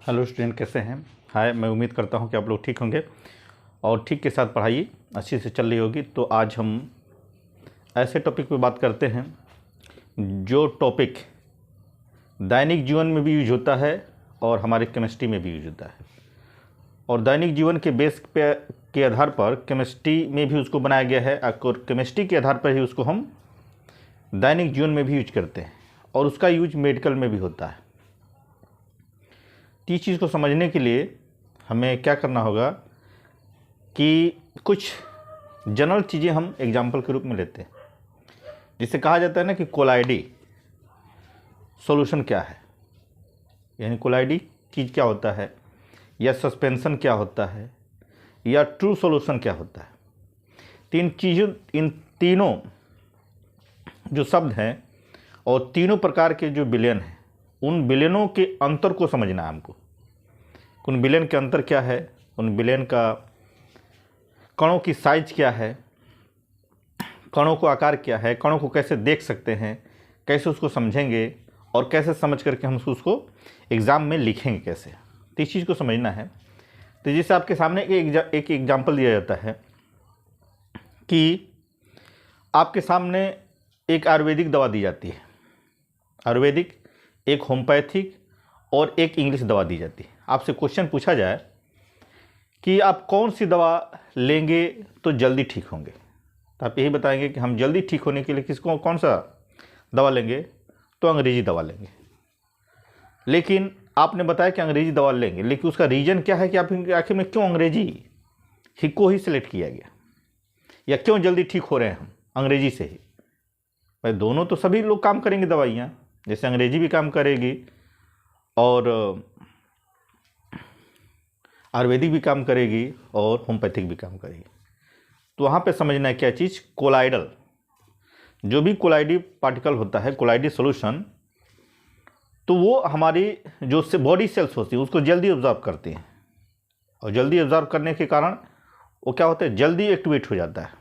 Hello student, कैसे हैं? हाय, मैं उम्मीद करता हूं कि आप लोग ठीक होंगे और ठीक के साथ पढ़ाई अच्छी से चल रही होगी। तो आज हम ऐसे टॉपिक पे बात करते हैं जो टॉपिक दैनिक जीवन में भी यूज होता है और हमारे केमिस्ट्री में भी यूज होता है। और दैनिक जीवन के बेस पे के आधार पर केमिस्ट्री में भी उसको बनाया गया है और केमिस्ट्री के आधार पर ही उसको हम दैनिक जीवन में भी यूज करते हैं और उसका यूज मेडिकल में भी होता है। इस चीज़ को समझने के लिए हमें क्या करना होगा कि कुछ जनरल चीज़ें हम एग्जाम्पल के रूप में लेते हैं। जिसे कहा जाता है ना कि कोलाइडी सॉल्यूशन क्या है, यानी कोलाइडी चीज़ क्या होता है, या सस्पेंशन क्या होता है, या ट्रू सॉल्यूशन क्या होता है। इन तीनों जो शब्द हैं और तीनों प्रकार के जो विलयन हैं, उन विलयनों के अंतर को समझना है हमको। उन विलयन के अंतर क्या है, उन विलयन का कणों की साइज क्या है, कणों को आकार क्या है, कणों को कैसे देख सकते हैं, कैसे उसको समझेंगे और कैसे समझ करके हम उसको एग्ज़ाम में लिखेंगे कैसे, तो इस चीज़ को समझना है। तो जैसे आपके सामने एक एग्जाम्पल दिया जाता है कि आपके सामने एक आयुर्वेदिक दवा दी जाती है, आयुर्वेदिक, एक होम्योपैथिक और एक इंग्लिश दवा दी जाती है। आपसे क्वेश्चन पूछा जाए कि आप कौन सी दवा लेंगे तो जल्दी ठीक होंगे, तो आप यही बताएंगे कि हम जल्दी ठीक होने के लिए कौन सा दवा लेंगे, तो अंग्रेजी दवा लेंगे। लेकिन आपने बताया कि अंग्रेजी दवा लेंगे, लेकिन उसका रीज़न क्या है कि आप आखिर में क्यों अंग्रेजी को ही सिलेक्ट किया गया, या क्यों जल्दी ठीक हो रहे हैं हम अंग्रेजी से ही। भाई दोनों तो सभी लोग काम करेंगे दवाइयाँ, जैसे अंग्रेजी भी काम करेगी और आयुर्वेदिक भी काम करेगी और होम्योपैथिक भी काम करेगी। तो वहाँ पे समझना है क्या चीज़, कोलाइडल, जो भी कोलाइडी पार्टिकल होता है, कोलाइडी सॉल्यूशन, तो वो हमारी जो बॉडी सेल्स होती है उसको जल्दी ऑब्जर्व करती हैं और जल्दी ऑब्जर्व करने के कारण वो क्या होता है, जल्दी एक्टिवेट हो जाता है।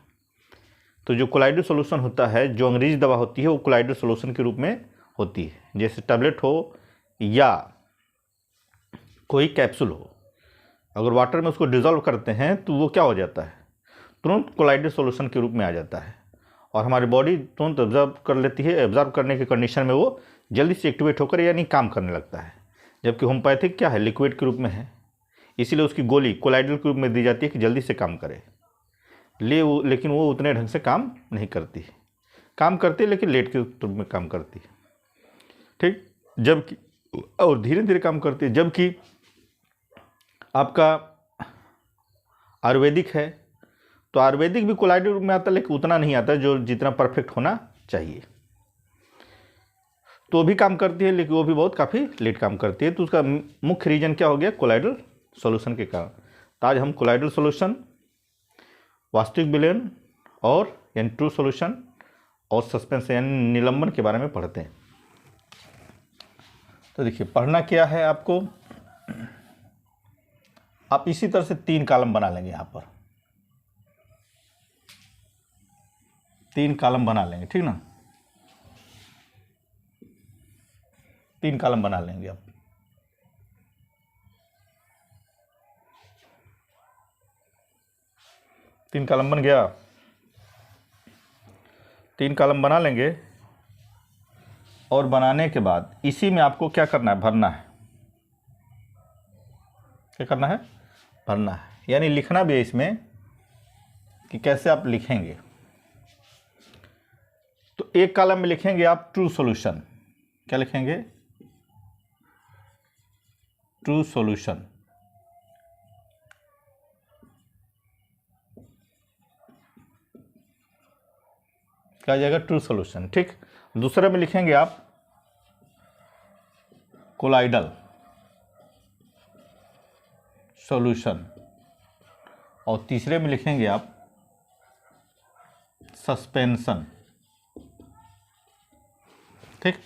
तो जो कोलाइडी सॉल्यूशन होता है, जो अंग्रेजी दवा होती है, वो कोलाइडी सॉल्यूशन के रूप में होती है, जैसे टैबलेट हो या कोई कैप्सूल हो। अगर वाटर में उसको डिज़ोल्व करते हैं तो वो क्या हो जाता है, तुरंत कोलाइडी सॉल्यूशन के रूप में आ जाता है और हमारी बॉडी तुरंत ऑब्जर्व कर लेती है। ऑब्जर्व करने की कंडीशन में वो जल्दी से एक्टिवेट होकर यानी काम करने लगता है। जबकि होम्योपैथिक क्या है, लिक्विड के रूप में है, इसीलिए उसकी गोली कोलाइडल के रूप में दी जाती है कि जल्दी से काम करे। लेकिन वो उतने ढंग से काम नहीं करती, काम करती है लेकिन लेट के रूप में काम करती है, ठीक, जबकि और धीरे धीरे काम करती है। जबकि आपका आयुर्वेदिक है तो आयुर्वेदिक भी कोलाइडी रूप में आता है, लेकिन उतना नहीं आता जो जितना परफेक्ट होना चाहिए। तो भी काम करती है लेकिन वो भी बहुत काफ़ी लेट काम करती है। तो उसका मुख्य रीजन क्या हो गया, कोलाइडल सॉल्यूशन के कारण। तो आज हम कोलाइडल सॉल्यूशन, वास्तविक विलयन और यानी ट्रू सॉल्यूशन और सस्पेंशन यानी निलंबन के बारे में पढ़ते हैं। तो देखिए, पढ़ना क्या है आपको, आप इसी तरह से 3 कॉलम बना लेंगे। यहाँ पर 3 कॉलम बना लेंगे, ठीक ना, 3 कॉलम बना लेंगे आप। तीन कॉलम बन गया, 3 कॉलम बना लेंगे और बनाने के बाद इसी में आपको क्या करना है, भरना है। क्या करना है, भरना है, यानी लिखना भी है इसमें कि कैसे आप लिखेंगे। तो एक कॉलम में लिखेंगे आप ट्रू सॉल्यूशन। क्या लिखेंगे, ट्रू सॉल्यूशन। क्या आ जाएगा, ट्रू सॉल्यूशन, ठीक। दूसरे में लिखेंगे आप कोलाइडल सॉल्यूशन और तीसरे में लिखेंगे आप सस्पेंशन, ठीक।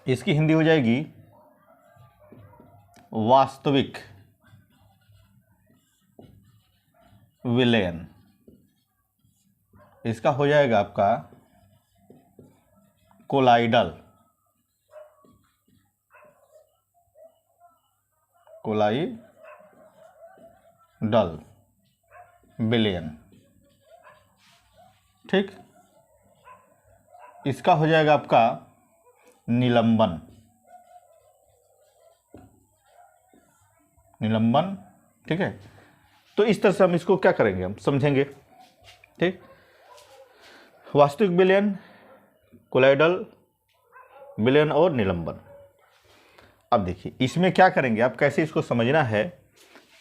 इसकी हिंदी हो जाएगी वास्तविक विलयन। इसका हो जाएगा आपका कोलाइडल कोलाइडल विलयन। ठीक, इसका हो जाएगा आपका निलंबन। निलंबन, ठीक है। तो इस तरह से हम इसको क्या करेंगे, हम समझेंगे। ठीक, वास्तविक विलयन, कोलाइडल विलयन और निलंबन। अब देखिए इसमें क्या करेंगे आप, कैसे इसको समझना है।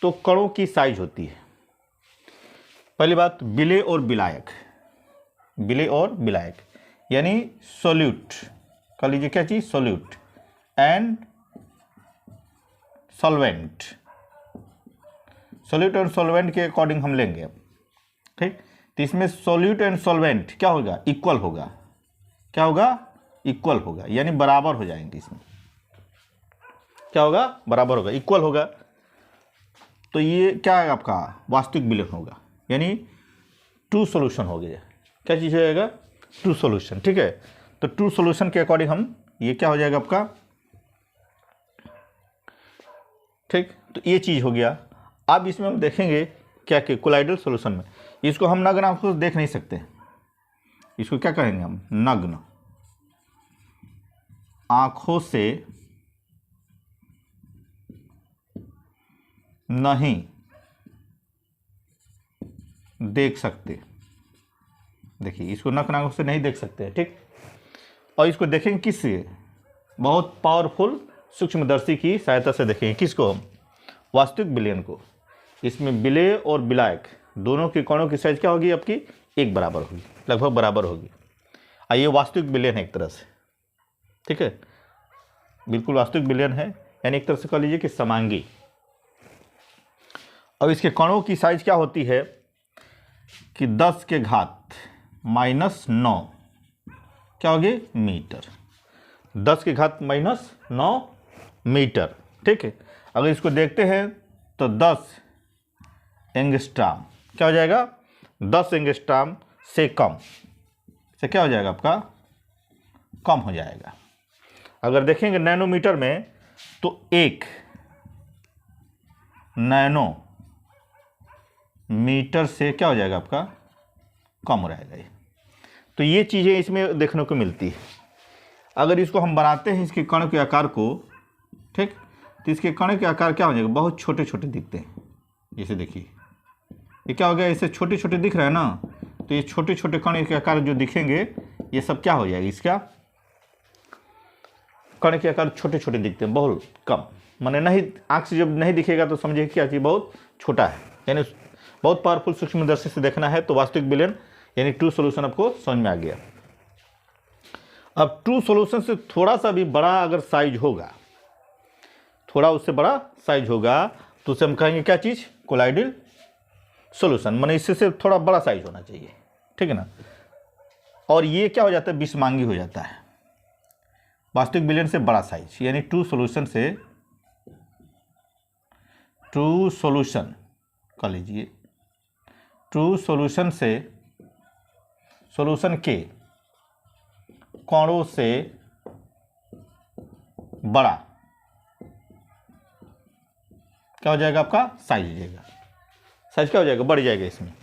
तो कणों की साइज होती है। पहली बात, विलेय और विलायक। विलेय और विलायक यानी सोल्यूट, कह लीजिए क्या चीज, solute and solvent. Solute and solvent के अकॉर्डिंग हम लेंगे अब। ठीक, तो इसमें सोल्यूट एंड सॉल्वेंट क्या होगा, इक्वल होगा। क्या होगा, इक्वल होगा, यानी बराबर हो जाएंगे। इसमें क्या होगा, बराबर होगा, इक्वल होगा। तो ये क्या है आपका वास्तविक विलयन होगा, यानी टू सॉल्यूशन हो गया। क्या चीज़ हो जाएगा, टू सॉल्यूशन। ठीक है, तो टू सॉल्यूशन के अकॉर्डिंग हम, ये क्या हो जाएगा आपका। ठीक, तो ये चीज़ हो गया। अब इसमें हम देखेंगे क्या कि कोलाइडल सॉल्यूशन में इसको हम नग्न आंखों से देख नहीं सकते। इसको क्या कहेंगे हम, नग्न आंखों से नहीं देख सकते। देखिए इसको नग्न आंखों से नहीं देख सकते। ठीक, और इसको देखेंगे किससे, बहुत पावरफुल सूक्ष्मदर्शी की सहायता से देखेंगे। किसको हम, वास्तविक विलयन को। इसमें विलेय और विलायक दोनों के कणों की साइज क्या होगी आपकी, एक बराबर होगी, लगभग बराबर होगी। और ये वास्तविक विलयन है एक तरह से। ठीक है, बिल्कुल वास्तविक विलयन है, यानी एक तरह से कह लीजिए कि समांगी। अब इसके कणों की साइज क्या होती है कि 10 के घात -9 क्या होगी, मीटर। 10 के घात -9 मीटर। ठीक है, अगर इसको देखते हैं तो 10 एंगस्ट्राम क्या हो जाएगा, 10 एंगस्ट्राम से कम से क्या हो जाएगा आपका, कम हो जाएगा। अगर देखेंगे नैनोमीटर में तो 1 नैनो मीटर से क्या हो जाएगा आपका, कम हो रहेगा ये। तो ये चीज़ें इसमें देखने को मिलती है। अगर इसको हम बनाते हैं इसके कण के आकार को, ठीक, तो इसके कण के आकार क्या हो जाएगा, बहुत छोटे छोटे दिखते हैं। जैसे देखिए ये क्या हो गया, इसे छोटे छोटे दिख रहा है ना, तो ये छोटे छोटे कण के आकार जो दिखेंगे ये सब क्या हो जाएगा, इसका कण के आकार छोटे छोटे दिखते हैं, बहुत कम। माने नहीं, आँख से जब नहीं दिखेगा तो समझिए क्या चीज़ बहुत छोटा है, यानी बहुत पावरफुल सूक्ष्मदर्शी से देखना है। तो वास्तविक विलयन यानी ट्रू सॉल्यूशन आपको समझ में आ गया। अब ट्रू सॉल्यूशन से थोड़ा सा भी बड़ा अगर साइज होगा, थोड़ा उससे बड़ा साइज होगा, तो उसे हम कहेंगे क्या चीज़, कोलाइडल सॉल्यूशन। माने इससे से थोड़ा बड़ा साइज होना चाहिए। ठीक है ना, और ये क्या हो जाता है, विषमांगी हो जाता है। वास्तविक विलयन से बड़ा साइज, यानी ट्रू सॉल्यूशन से, ट्रू सॉल्यूशन कर लीजिए, ट्रू सॉल्यूशन से सॉल्यूशन के कणों से बड़ा क्या हो जाएगा आपका, साइज हो जाएगा। साइज क्या हो जाएगा, बढ़ जाएगा, इसमें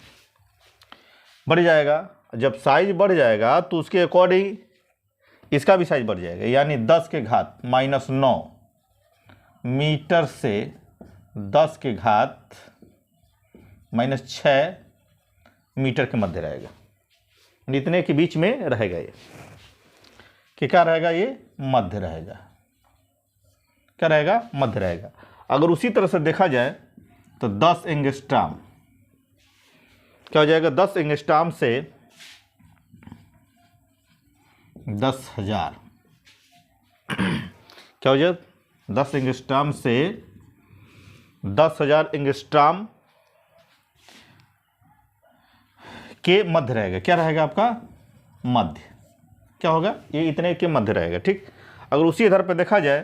बढ़ जाएगा। जब साइज बढ़ जाएगा तो उसके अकॉर्डिंग इसका भी साइज बढ़ जाएगा, यानी 10 के घात -9 मीटर से 10 के घात -6 मीटर के मध्य रहेगा। इतने के बीच में रहेगा ये, कि क्या रहेगा, ये मध्य रहेगा। क्या रहेगा, मध्य रहेगा। अगर उसी तरह से देखा जाए तो 10 एंगस्ट्राम क्या हो जाएगा, 10 एंगस्ट्राम से 10,000 क्या हो जाए, 10 एंगस्ट्राम से 10,000 एंगस्ट्राम के मध्य रहेगा। क्या रहेगा आपका, मध्य। क्या होगा, ये इतने के मध्य रहेगा। ठीक, अगर उसी आधार पर देखा जाए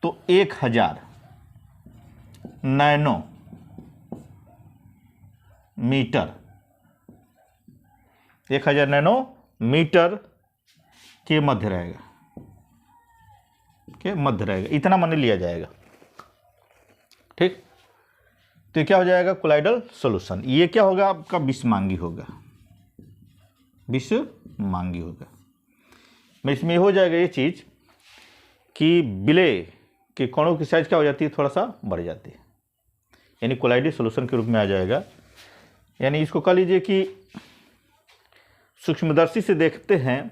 तो 1000 नैनो मीटर, 1000 नैनो मीटर के मध्य रहेगा, के मध्य रहेगा, इतना मान लिया जाएगा। ठीक। तो क्या हो जाएगा कोलाइडल सॉल्यूशन। ये क्या होगा आपका विषमांगी होगा, विषमांगी होगा। मैं इसमें हो जाएगा ये चीज़ कि विलय के कणों की साइज क्या हो जाती है, थोड़ा सा बढ़ जाती है, यानी कोलाइडल सॉल्यूशन के रूप में आ जाएगा। यानी इसको कह लीजिए कि सूक्ष्मदर्शी से देखते हैं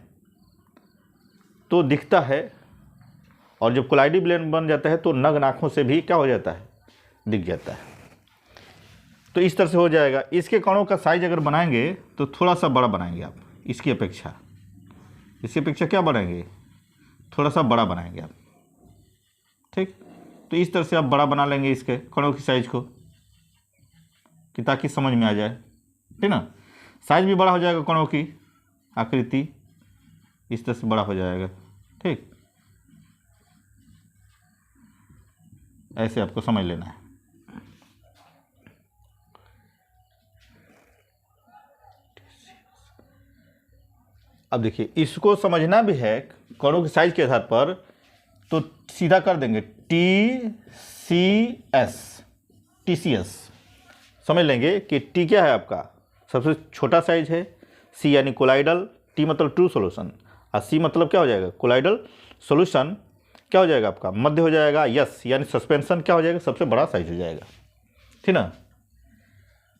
तो दिखता है, और जब कोलाइडी विलयन बन जाता है तो नग्न आँखों से भी क्या हो जाता है, दिख जाता है। तो इस तरह से हो जाएगा। इसके कणों का साइज अगर बनाएंगे तो थोड़ा सा बड़ा बनाएंगे आप, इसकी अपेक्षा क्या बनाएंगे, थोड़ा सा बड़ा बनाएंगे आप, ठीक। तो इस तरह से आप बड़ा बना लेंगे इसके कणों की साइज को, कि ताकि समझ में आ जाए, ठीक ना। साइज भी बड़ा हो जाएगा, कणों की आकृति इस तरह से बड़ा हो जाएगा, ठीक। ऐसे आपको समझ लेना है। अब देखिए, इसको समझना भी है कणों की साइज के आधार पर, तो सीधा कर देंगे TCS समझ लेंगे कि टी क्या है आपका सबसे छोटा साइज है, सी यानी कोलाइडल, टी मतलब ट्रू सॉल्यूशन, और सी मतलब क्या हो जाएगा कोलाइडल सॉल्यूशन क्या हो जाएगा आपका मध्य हो जाएगा, यस यानी सस्पेंशन क्या हो जाएगा सबसे बड़ा साइज हो जाएगा, ठीक ना।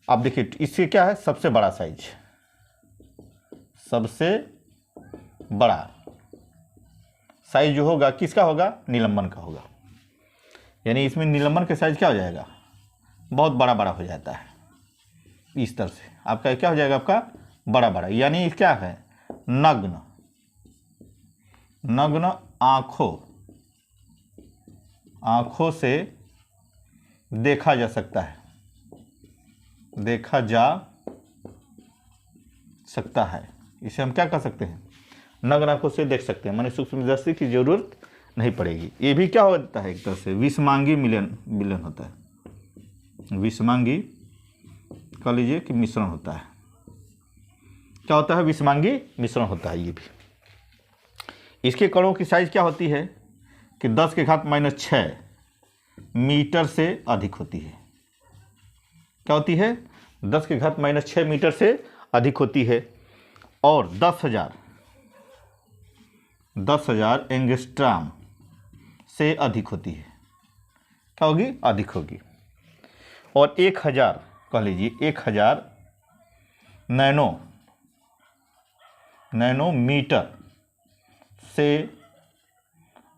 अब देखिए इससे क्या है सबसे बड़ा साइज, सबसे बड़ा साइज जो होगा किसका होगा, निलंबन का होगा। यानी इसमें निलंबन का साइज क्या हो जाएगा, बहुत बड़ा बड़ा हो जाता है। इस तरह से आपका क्या हो जाएगा, आपका बड़ा बड़ा, यानी क्या है नग्न आँखों से देखा जा सकता है, इसे हम क्या कर सकते हैं, नग्न आँखों से देख सकते हैं, माने सूक्ष्मदर्शी की जरूरत नहीं पड़ेगी। ये भी क्या होता है एक तरह से विषमांगी मिलन होता है, विषमांगी कह लीजिए कि मिश्रण होता है। क्या होता है, विषमांगी मिश्रण होता है। ये भी इसके कणों की साइज क्या होती है कि 10⁻⁶ मीटर से अधिक होती है। क्या होती है, 10⁻⁶ मीटर से अधिक होती है, और 10,000 एंगस्ट्रॉम से अधिक होती है। क्या होगी, अधिक होगी। और 1000 कह लीजिए 1000 नैनोमीटर से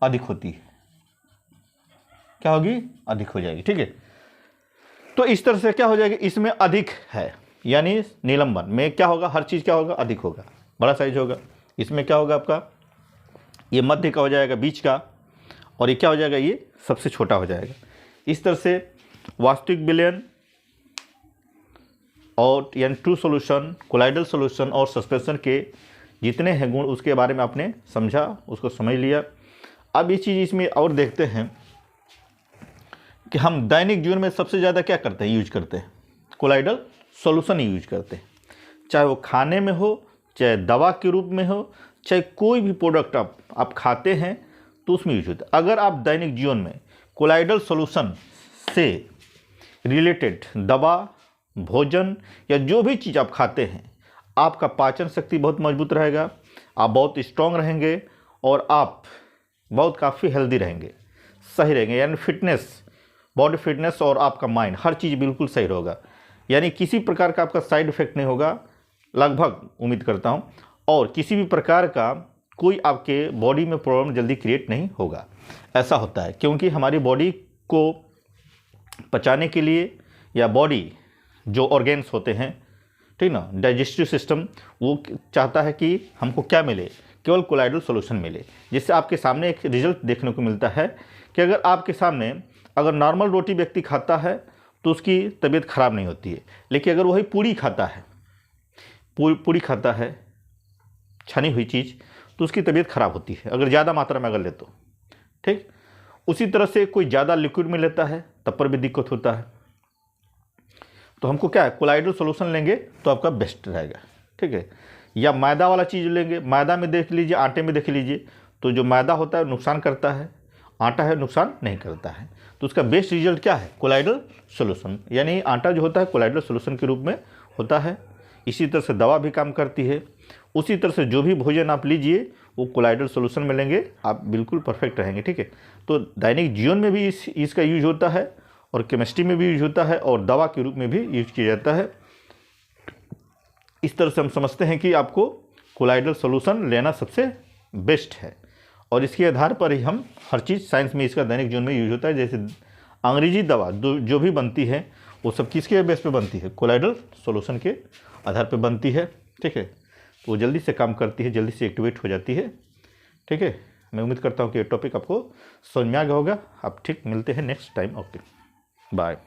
अधिक होती है। क्या होगी, अधिक हो जाएगी, ठीक है। तो इस तरह से क्या हो जाएगी, इसमें अधिक है, यानी निलंबन में क्या होगा, हर चीज़ क्या होगा, अधिक होगा, बड़ा साइज होगा। इसमें क्या होगा आपका, ये मध्य का हो जाएगा, बीच का, और ये क्या हो जाएगा, ये सबसे छोटा हो जाएगा। इस तरह से वास्तविक विलयन और यानी ट्रू सॉल्यूशन, कोलाइडल सॉल्यूशन और सस्पेंशन के जितने हैं गुण उसके बारे में आपने समझा, उसको समझ लिया। अब ये चीज़ इसमें और देखते हैं कि हम दैनिक जीवन में सबसे ज़्यादा क्या करते हैं, यूज करते हैं कोलाइडल सॉल्यूशन ही यूज करते हैं, चाहे वो खाने में हो, चाहे दवा के रूप में हो, चाहे कोई भी प्रोडक्ट आप खाते हैं तो उसमें यूज होता है। अगर आप दैनिक जीवन में कोलाइडल सॉल्यूशन से रिलेटेड दवा, भोजन या जो भी चीज़ आप खाते हैं, आपका पाचन शक्ति बहुत मजबूत रहेगा, आप बहुत स्ट्रांग रहेंगे, और आप बहुत काफ़ी हेल्दी रहेंगे, सही रहेंगे, यानी फिटनेस, बॉडी फिटनेस और आपका माइंड हर चीज़ बिल्कुल सही होगा। यानी किसी प्रकार का आपका साइड इफेक्ट नहीं होगा, लगभग उम्मीद करता हूँ, और किसी भी प्रकार का कोई आपके बॉडी में प्रॉब्लम जल्दी क्रिएट नहीं होगा। ऐसा होता है क्योंकि हमारी बॉडी को पचाने के लिए, या बॉडी जो ऑर्गेन्स होते हैं, ठीक ना, डाइजेस्टिव सिस्टम, वो चाहता है कि हमको क्या मिले, केवल कोलाइडल सॉल्यूशन मिले। जिससे आपके सामने एक रिजल्ट देखने को मिलता है कि अगर आपके सामने अगर नॉर्मल रोटी व्यक्ति खाता है तो उसकी तबीयत खराब नहीं होती है, लेकिन अगर वही पूड़ी खाता है छनी हुई चीज़, तो उसकी तबीयत खराब होती है, अगर ज़्यादा मात्रा में अगर ले तो, ठीक। उसी तरह से कोई ज़्यादा लिक्विड में लेता है तब पर भी दिक्कत होता है। तो हमको क्या है, कोलाइडल सॉल्यूशन लेंगे तो आपका बेस्ट रहेगा, ठीक है। या मैदा वाला चीज़ लेंगे, मैदा में देख लीजिए, आटे में देख लीजिए, तो जो मैदा होता है नुकसान करता है, आटा है नुकसान नहीं करता है। तो उसका बेस्ट रिजल्ट क्या है? कोलाइडल सोल्यूशन, यानी आटा जो होता है कोलाइडल सोल्यूशन के रूप में होता है। इसी तरह से दवा भी काम करती है। उसी तरह से जो भी भोजन आप लीजिए वो कोलाइडल सोल्यूशन में लेंगे, आप बिल्कुल परफेक्ट रहेंगे। ठीक है, तो दैनिक जीवन में भी इसका यूज होता है और केमिस्ट्री में भी यूज होता है और दवा के रूप में भी यूज किया जाता है। इस तरह से हम समझते हैं कि आपको कोलाइडल सोल्यूशन लेना सबसे बेस्ट है और इसके आधार पर ही हम हर चीज़ साइंस में इसका दैनिक जीवन में यूज होता है। जैसे अंग्रेजी दवा जो भी बनती है वो सब किसके बेस पे बनती है? कोलाइडल सोल्यूशन के आधार पे बनती है। ठीक है, तो वो जल्दी से काम करती है, जल्दी से एक्टिवेट हो जाती है। ठीक है, मैं उम्मीद करता हूँ कि ये टॉपिक आपको समझ में आ गया होगा। आप ठीक मिलते हैं नेक्स्ट टाइम। Okay, bye.